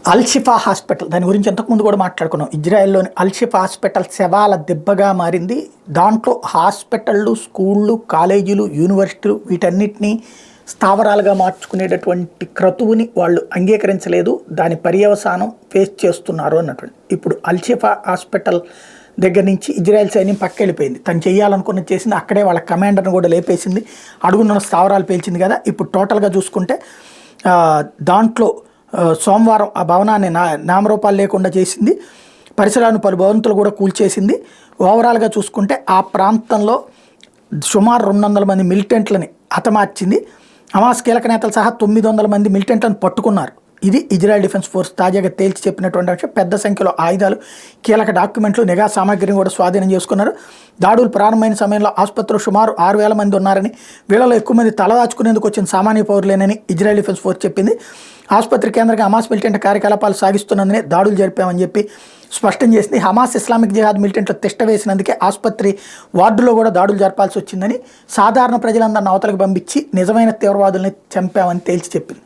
అల్-షిఫా hospital దాని గురించి ఇంతకుముందు కూడా మాట్లాడుకున్నాం. ఇజ్రాయెల్లోని అల్-షిఫా హాస్పిటల్ శవాల దెబ్బగా మారింది. దాంట్లో హాస్పిటళ్ళు, స్కూళ్ళు, కాలేజీలు, యూనివర్సిటీలు వీటన్నిటినీ స్థావరాలుగా మార్చుకునేటటువంటి క్రతువుని వాళ్ళు అంగీకరించలేదు. దాని పర్యవసానం ఫేస్ చేస్తున్నారు అన్నటువంటి. ఇప్పుడు అల్-షిఫా హాస్పిటల్ దగ్గర నుంచి ఇజ్రాయెల్ సైన్యం పక్కెళ్ళిపోయింది. తను చేయాలనుకున్నది చేసింది. అక్కడే వాళ్ళ కమాండర్ని కూడా లేపేసింది. అడుగున్న స్థావరాలు పేల్చింది కదా. ఇప్పుడు టోటల్గా చూసుకుంటే దాంట్లో సోమవారం ఆ భవనాన్ని నామరూపాలు లేకుండా చేసింది. పరిసరాలను పలు భవంతులు కూడా కూల్చేసింది. ఓవరాల్గా చూసుకుంటే ఆ ప్రాంతంలో సుమారు 200 మంది మిలిటెంట్లని హతమార్చింది. హమాస్ కీలక నేతలు సహా 900 మంది మిలిటెంట్లను పట్టుకున్నారు. ఇది ఇజ్రాయెల్ డిఫెన్స్ ఫోర్స్ తాజాగా తేల్చి చెప్పినటువంటి విషయం. పెద్ద సంఖ్యలో ఆయుధాలు, కీలక డాక్యుమెంట్లు, నిఘా సామాగ్రిని కూడా స్వాధీనం చేసుకున్నారు. దాడులు ప్రారంభమైన సమయంలో ఆసుపత్రిలో సుమారు 6000 మంది ఉన్నారని, వీళ్ళలో ఎక్కువ మంది తలదాచుకునేందుకు వచ్చిన సామాన్య పౌరులేనని ఇజ్రాయెల్ డిఫెన్స్ ఫోర్స్ చెప్పింది. ఆసుపత్రి కేంద్రంగా హమాస్ మిలిటెంట్ కార్యకలాపాలు సాగిస్తున్నందునే దాడులు జరిపామని చెప్పి స్పష్టం చేసింది. హమాస్ ఇస్లామిక్ జిహాద్ మిలిటెంట్లు తిష్ట వేసినందుకే ఆసుపత్రి వార్డులో కూడా దాడులు జరపాల్సి వచ్చిందని, సాధారణ ప్రజలందరిని అవతలకు పంపించి నిజమైన తీవ్రవాదుల్ని చంపామని తేల్చి చెప్పింది.